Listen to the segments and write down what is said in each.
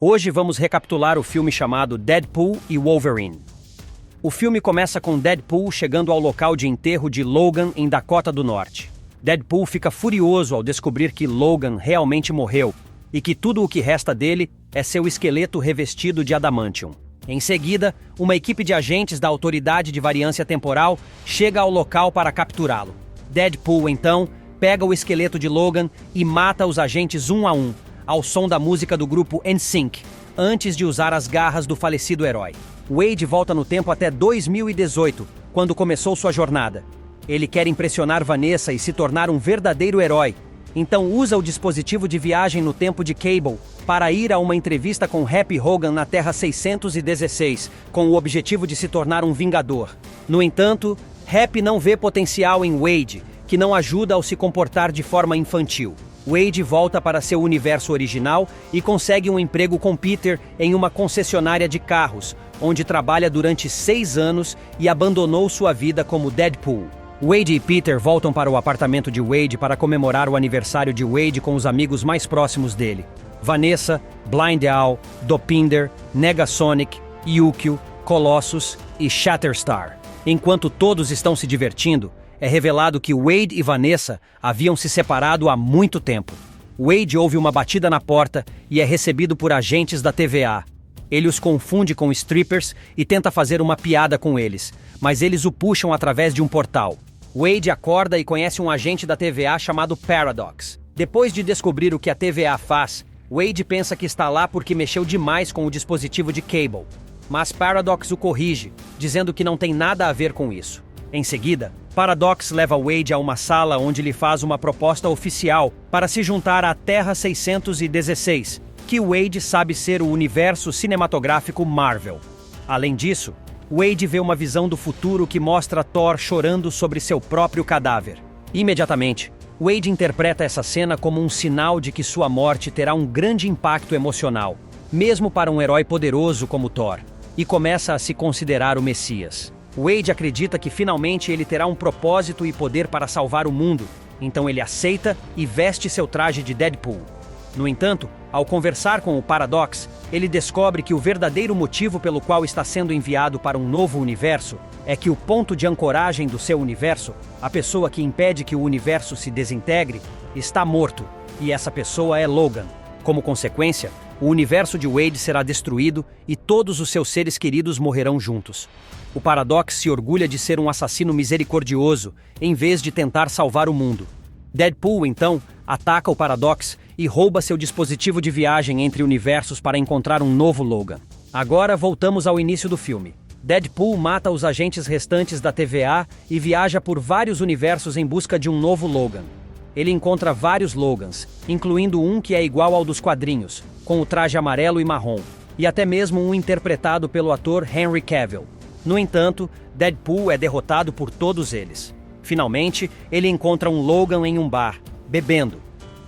Hoje vamos recapitular o filme chamado Deadpool e Wolverine. O filme começa com Deadpool chegando ao local de enterro de Logan em Dakota do Norte. Deadpool fica furioso ao descobrir que Logan realmente morreu e que tudo o que resta dele é seu esqueleto revestido de adamantium. Em seguida, uma equipe de agentes da Autoridade de Variância Temporal chega ao local para capturá-lo. Deadpool, então, pega o esqueleto de Logan e mata os agentes um a um, ao som da música do grupo NSYNC, antes de usar as garras do falecido herói. Wade volta no tempo até 2018, quando começou sua jornada. Ele quer impressionar Vanessa e se tornar um verdadeiro herói, então usa o dispositivo de viagem no tempo de Cable para ir a uma entrevista com Happy Hogan na Terra 616, com o objetivo de se tornar um vingador. No entanto, Happy não vê potencial em Wade, que não ajuda ao se comportar de forma infantil. Wade volta para seu universo original e consegue um emprego com Peter em uma concessionária de carros, onde trabalha durante 6 anos e abandonou sua vida como Deadpool. Wade e Peter voltam para o apartamento de Wade para comemorar o aniversário de Wade com os amigos mais próximos dele: Vanessa, Blind Owl, Dopinder, Negasonic, Yukio, Colossus e Shatterstar. Enquanto todos estão se divertindo, é revelado que Wade e Vanessa haviam se separado há muito tempo. Wade ouve uma batida na porta e é recebido por agentes da TVA. Ele os confunde com strippers e tenta fazer uma piada com eles, mas eles o puxam através de um portal. Wade acorda e conhece um agente da TVA chamado Paradox. Depois de descobrir o que a TVA faz, Wade pensa que está lá porque mexeu demais com o dispositivo de Cable. Mas Paradox o corrige, dizendo que não tem nada a ver com isso. Em seguida, Paradox leva Wade a uma sala onde lhe faz uma proposta oficial para se juntar à Terra 616, que Wade sabe ser o universo cinematográfico Marvel. Além disso, Wade vê uma visão do futuro que mostra Thor chorando sobre seu próprio cadáver. Imediatamente, Wade interpreta essa cena como um sinal de que sua morte terá um grande impacto emocional, mesmo para um herói poderoso como Thor, e começa a se considerar o Messias. Wade acredita que finalmente ele terá um propósito e poder para salvar o mundo, então ele aceita e veste seu traje de Deadpool. No entanto, ao conversar com o Paradox, ele descobre que o verdadeiro motivo pelo qual está sendo enviado para um novo universo é que o ponto de ancoragem do seu universo, a pessoa que impede que o universo se desintegre, está morto, e essa pessoa é Logan. Como consequência, o universo de Wade será destruído e todos os seus seres queridos morrerão juntos. O Paradox se orgulha de ser um assassino misericordioso, em vez de tentar salvar o mundo. Deadpool, então, ataca o Paradox e rouba seu dispositivo de viagem entre universos para encontrar um novo Logan. Agora voltamos ao início do filme. Deadpool mata os agentes restantes da TVA e viaja por vários universos em busca de um novo Logan. Ele encontra vários Logans, incluindo um que é igual ao dos quadrinhos, com o traje amarelo e marrom, e até mesmo um interpretado pelo ator Henry Cavill. No entanto, Deadpool é derrotado por todos eles. Finalmente, ele encontra um Logan em um bar, bebendo.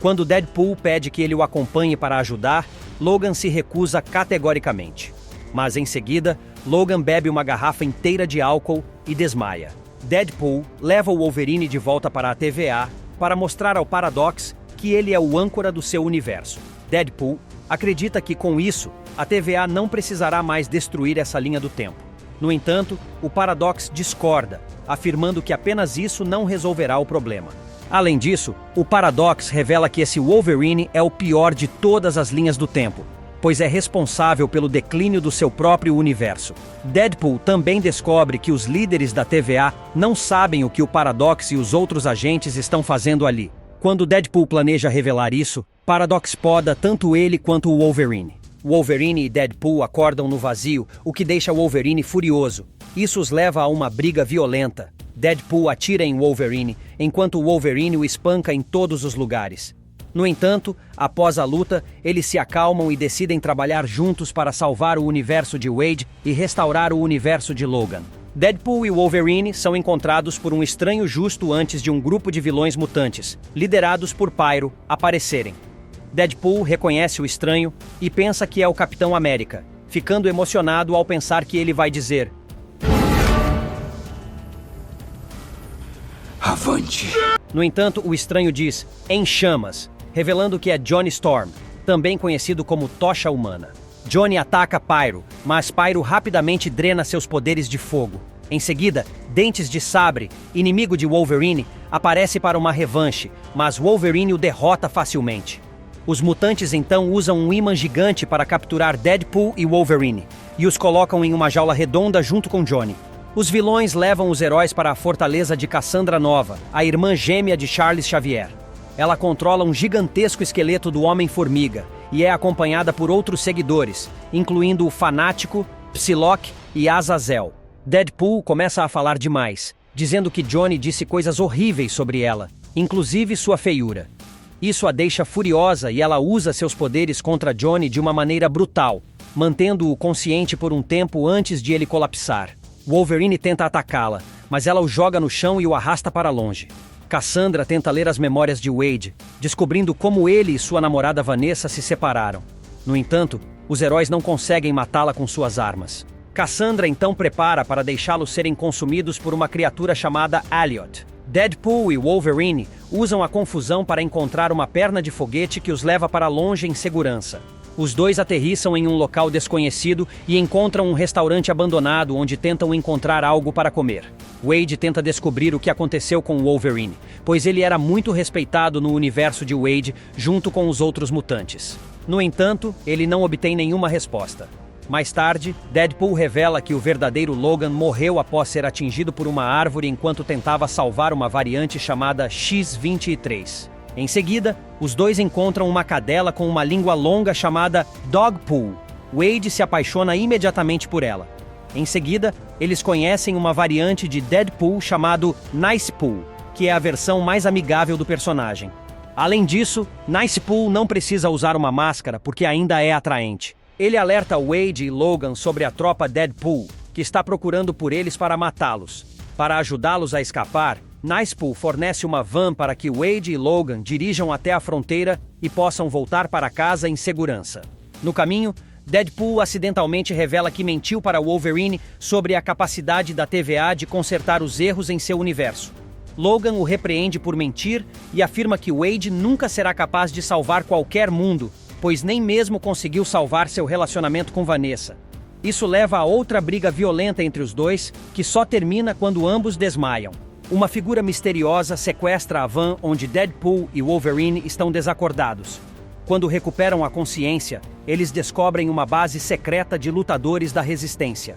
Quando Deadpool pede que ele o acompanhe para ajudar, Logan se recusa categoricamente. Mas em seguida, Logan bebe uma garrafa inteira de álcool e desmaia. Deadpool leva o Wolverine de volta para a TVA para mostrar ao Paradox que ele é o âncora do seu universo. Deadpool acredita que, com isso, a TVA não precisará mais destruir essa linha do tempo. No entanto, o Paradox discorda, afirmando que apenas isso não resolverá o problema. Além disso, o Paradox revela que esse Wolverine é o pior de todas as linhas do tempo, pois é responsável pelo declínio do seu próprio universo. Deadpool também descobre que os líderes da TVA não sabem o que o Paradox e os outros agentes estão fazendo ali. Quando Deadpool planeja revelar isso, Paradox poda tanto ele quanto o Wolverine. Wolverine e Deadpool acordam no vazio, o que deixa Wolverine furioso. Isso os leva a uma briga violenta. Deadpool atira em Wolverine, enquanto Wolverine o espanca em todos os lugares. No entanto, após a luta, eles se acalmam e decidem trabalhar juntos para salvar o universo de Wade e restaurar o universo de Logan. Deadpool e Wolverine são encontrados por um estranho justo antes de um grupo de vilões mutantes, liderados por Pyro, aparecerem. Deadpool reconhece o estranho e pensa que é o Capitão América, ficando emocionado ao pensar que ele vai dizer: Avante! No entanto, o estranho diz: em chamas, revelando que é Johnny Storm. também conhecido como Tocha Humana. Johnny ataca Pyro, mas Pyro rapidamente drena seus poderes de fogo. Em seguida, Dentes de Sabre, inimigo de Wolverine, aparece para uma revanche, mas Wolverine o derrota facilmente. Os mutantes então usam um ímã gigante para capturar Deadpool e Wolverine, e os colocam em uma jaula redonda junto com Johnny. Os vilões levam os heróis para a fortaleza de Cassandra Nova, a irmã gêmea de Charles Xavier. Ela controla um gigantesco esqueleto do Homem-Formiga e é acompanhada por outros seguidores, incluindo o Fanático, Psylocke e Azazel. Deadpool começa a falar demais, dizendo que Johnny disse coisas horríveis sobre ela, inclusive sua feiura. Isso a deixa furiosa e ela usa seus poderes contra Johnny de uma maneira brutal, mantendo-o consciente por um tempo antes de ele colapsar. Wolverine tenta atacá-la, mas ela o joga no chão e o arrasta para longe. Cassandra tenta ler as memórias de Wade, descobrindo como ele e sua namorada Vanessa se separaram. No entanto, os heróis não conseguem matá-la com suas armas. Cassandra então prepara para deixá-los serem consumidos por uma criatura chamada Elliot. Deadpool e Wolverine usam a confusão para encontrar uma perna de foguete que os leva para longe em segurança. Os dois aterrissam em um local desconhecido e encontram um restaurante abandonado onde tentam encontrar algo para comer. Wade tenta descobrir o que aconteceu com Wolverine, pois ele era muito respeitado no universo de Wade junto com os outros mutantes. No entanto, ele não obtém nenhuma resposta. Mais tarde, Deadpool revela que o verdadeiro Logan morreu após ser atingido por uma árvore enquanto tentava salvar uma variante chamada X-23. Em seguida, os dois encontram uma cadela com uma língua longa chamada Dogpool. Wade se apaixona imediatamente por ela. Em seguida, eles conhecem uma variante de Deadpool chamado Nicepool, que é a versão mais amigável do personagem. Além disso, Nicepool não precisa usar uma máscara porque ainda é atraente. Ele alerta Wade e Logan sobre a tropa Deadpool, que está procurando por eles para matá-los. Para ajudá-los a escapar, Nicepool fornece uma van para que Wade e Logan dirijam até a fronteira e possam voltar para casa em segurança. No caminho, Deadpool acidentalmente revela que mentiu para Wolverine sobre a capacidade da TVA de consertar os erros em seu universo. Logan o repreende por mentir e afirma que Wade nunca será capaz de salvar qualquer mundo, pois nem mesmo conseguiu salvar seu relacionamento com Vanessa. Isso leva a outra briga violenta entre os dois, que só termina quando ambos desmaiam. Uma figura misteriosa sequestra a van onde Deadpool e Wolverine estão desacordados. Quando recuperam a consciência, eles descobrem uma base secreta de lutadores da Resistência.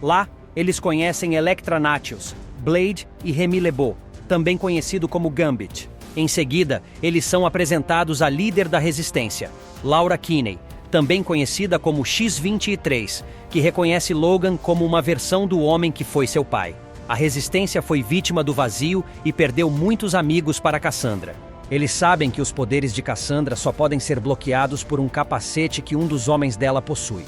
Lá, eles conhecem Elektra Natchius, Blade e Remy LeBeau, também conhecido como Gambit. Em seguida, eles são apresentados à líder da Resistência, Laura Kinney, também conhecida como X-23, que reconhece Logan como uma versão do homem que foi seu pai. A Resistência foi vítima do vazio e perdeu muitos amigos para Cassandra. Eles sabem que os poderes de Cassandra só podem ser bloqueados por um capacete que um dos homens dela possui.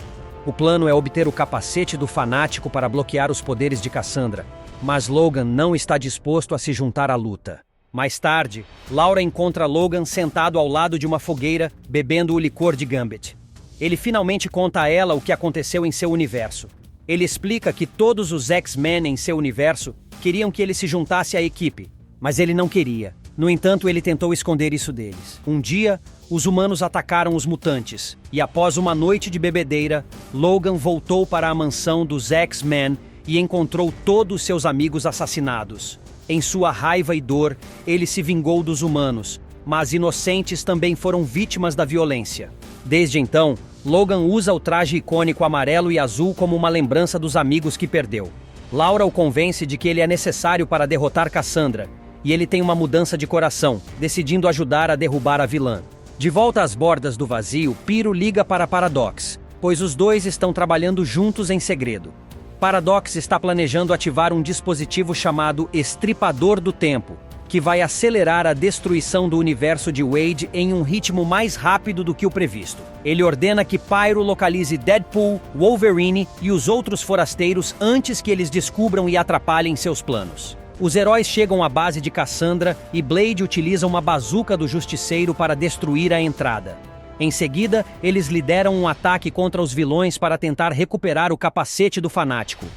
O plano é obter o capacete do Fanático para bloquear os poderes de Cassandra, mas Logan não está disposto a se juntar à luta. Mais tarde, Laura encontra Logan sentado ao lado de uma fogueira, bebendo o licor de Gambit. Ele finalmente conta a ela o que aconteceu em seu universo. Ele explica que todos os X-Men em seu universo queriam que ele se juntasse à equipe, mas ele não queria. No entanto, ele tentou esconder isso deles. Um dia, os humanos atacaram os mutantes, e após uma noite de bebedeira, Logan voltou para a mansão dos X-Men e encontrou todos seus amigos assassinados. Em sua raiva e dor, ele se vingou dos humanos, mas inocentes também foram vítimas da violência. Desde então, Logan usa o traje icônico amarelo e azul como uma lembrança dos amigos que perdeu. Laura o convence de que ele é necessário para derrotar Cassandra, e ele tem uma mudança de coração, decidindo ajudar a derrubar a vilã. De volta às bordas do vazio, Pyro liga para Paradox, pois os dois estão trabalhando juntos em segredo. Paradox está planejando ativar um dispositivo chamado Estripador do Tempo, que vai acelerar a destruição do universo de Wade em um ritmo mais rápido do que o previsto. Ele ordena que Pyro localize Deadpool, Wolverine e os outros forasteiros antes que eles descubram e atrapalhem seus planos. Os heróis chegam à base de Cassandra e Blade utiliza uma bazuca do Justiceiro para destruir a entrada. Em seguida, eles lideram um ataque contra os vilões para tentar recuperar o capacete do Fanático.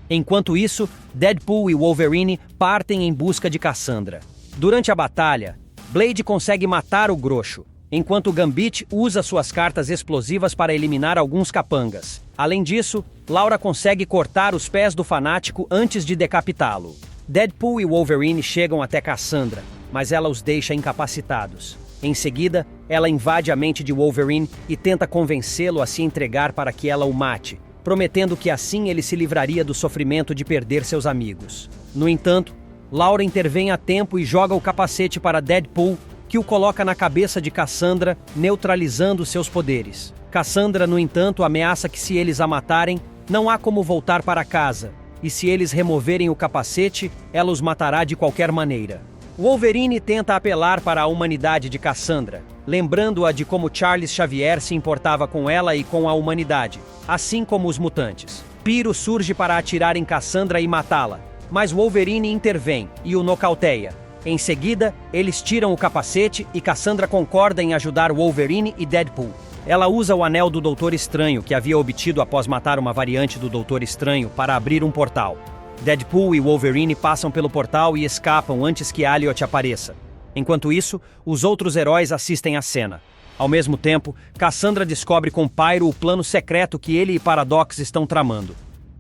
Enquanto isso, Deadpool e Wolverine partem em busca de Cassandra. Durante a batalha, Blade consegue matar o Groxo, enquanto Gambit usa suas cartas explosivas para eliminar alguns capangas. Além disso, Laura consegue cortar os pés do fanático antes de decapitá-lo. Deadpool e Wolverine chegam até Cassandra, mas ela os deixa incapacitados. Em seguida, ela invade a mente de Wolverine e tenta convencê-lo a se entregar para que ela o mate, prometendo que assim ele se livraria do sofrimento de perder seus amigos. No entanto, Laura intervém a tempo e joga o capacete para Deadpool, que o coloca na cabeça de Cassandra, neutralizando seus poderes. Cassandra, no entanto, ameaça que se eles a matarem, não há como voltar para casa, e se eles removerem o capacete, ela os matará de qualquer maneira. Wolverine tenta apelar para a humanidade de Cassandra, lembrando-a de como Charles Xavier se importava com ela e com a humanidade, assim como os mutantes. Pyro surge para atirar em Cassandra e matá-la, mas Wolverine intervém e o nocauteia. Em seguida, eles tiram o capacete e Cassandra concorda em ajudar Wolverine e Deadpool. Ela usa o anel do Doutor Estranho, que havia obtido após matar uma variante do Doutor Estranho, para abrir um portal. Deadpool e Wolverine passam pelo portal e escapam antes que Elliot apareça. Enquanto isso, os outros heróis assistem à cena. Ao mesmo tempo, Cassandra descobre com Pyro o plano secreto que ele e Paradox estão tramando.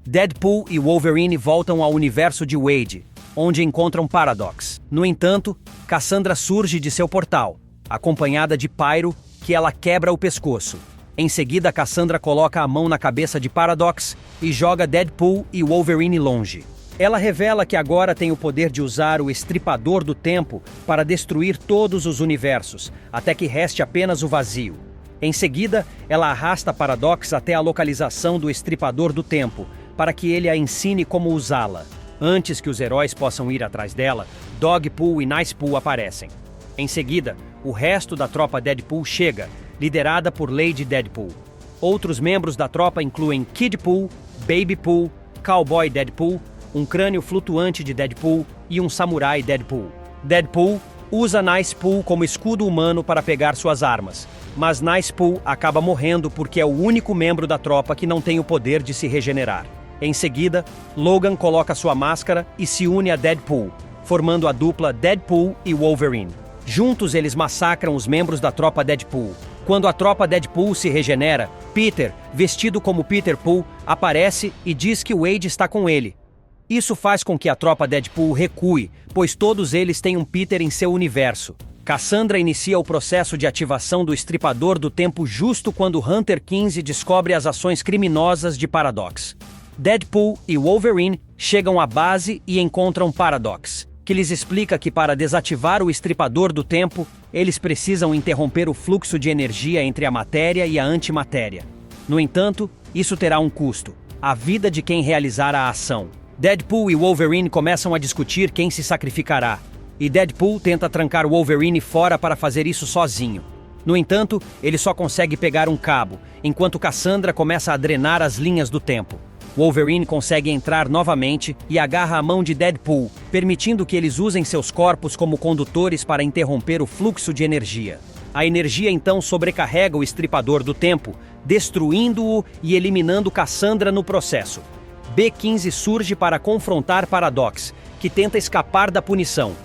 Deadpool e Wolverine voltam ao universo de Wade, onde encontram Paradox. No entanto, Cassandra surge de seu portal, acompanhada de Pyro, que ela quebra o pescoço. Em seguida, Cassandra coloca a mão na cabeça de Paradox e joga Deadpool e Wolverine longe. Ela revela que agora tem o poder de usar o Estripador do Tempo para destruir todos os universos, até que reste apenas o vazio. Em seguida, ela arrasta Paradox até a localização do Estripador do Tempo, para que ele a ensine como usá-la. Antes que os heróis possam ir atrás dela, Dogpool e Nicepool aparecem. Em seguida, o resto da tropa Deadpool chega, liderada por Lady Deadpool. Outros membros da tropa incluem Kidpool, Babypool, Cowboy Deadpool, um crânio flutuante de Deadpool e um samurai Deadpool. Deadpool usa Nicepool como escudo humano para pegar suas armas, mas Nicepool acaba morrendo porque é o único membro da tropa que não tem o poder de se regenerar. Em seguida, Logan coloca sua máscara e se une a Deadpool, formando a dupla Deadpool e Wolverine. Juntos eles massacram os membros da tropa Deadpool. Quando a tropa Deadpool se regenera, Peter, vestido como Peter Pool, aparece e diz que Wade está com ele. Isso faz com que a tropa Deadpool recue, pois todos eles têm um Peter em seu universo. Cassandra inicia o processo de ativação do Estripador do Tempo justo quando Hunter 15 descobre as ações criminosas de Paradox. Deadpool e Wolverine chegam à base e encontram Paradox, que lhes explica que para desativar o Estripador do Tempo, eles precisam interromper o fluxo de energia entre a matéria e a antimatéria. No entanto, isso terá um custo: a vida de quem realizar a ação. Deadpool e Wolverine começam a discutir quem se sacrificará, e Deadpool tenta trancar Wolverine fora para fazer isso sozinho. No entanto, ele só consegue pegar um cabo, enquanto Cassandra começa a drenar as linhas do tempo. Wolverine consegue entrar novamente e agarra a mão de Deadpool, permitindo que eles usem seus corpos como condutores para interromper o fluxo de energia. A energia então sobrecarrega o Estripador do Tempo, destruindo-o e eliminando Cassandra no processo. B-15 surge para confrontar Paradox, que tenta escapar da punição.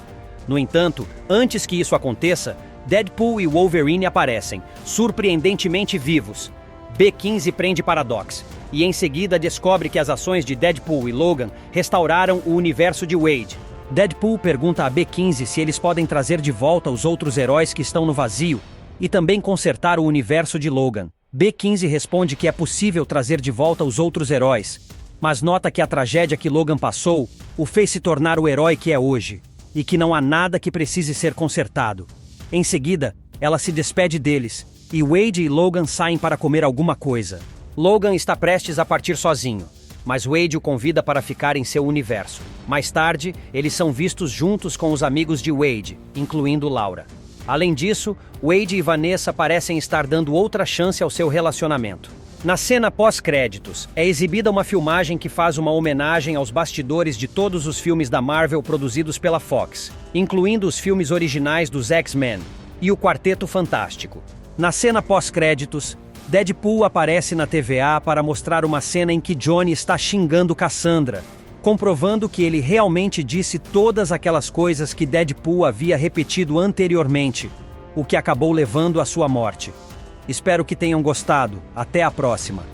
No entanto, antes que isso aconteça, Deadpool e Wolverine aparecem, surpreendentemente vivos. B-15 prende Paradox, e em seguida descobre que as ações de Deadpool e Logan restauraram o universo de Wade. Deadpool pergunta a B-15 se eles podem trazer de volta os outros heróis que estão no vazio e também consertar o universo de Logan. B-15 responde que é possível trazer de volta os outros heróis, mas nota que a tragédia que Logan passou o fez se tornar o herói que é hoje, e que não há nada que precise ser consertado. Em seguida, ela se despede deles, e Wade e Logan saem para comer alguma coisa. Logan está prestes a partir sozinho, mas Wade o convida para ficar em seu universo. Mais tarde, eles são vistos juntos com os amigos de Wade, incluindo Laura. Além disso, Wade e Vanessa parecem estar dando outra chance ao seu relacionamento. Na cena pós-créditos, é exibida uma filmagem que faz uma homenagem aos bastidores de todos os filmes da Marvel produzidos pela Fox, incluindo os filmes originais dos X-Men e o Quarteto Fantástico. Na cena pós-créditos, Deadpool aparece na TVA para mostrar uma cena em que Johnny está xingando Cassandra, comprovando que ele realmente disse todas aquelas coisas que Deadpool havia repetido anteriormente. o que acabou levando à sua morte. Espero que tenham gostado. Até a próxima!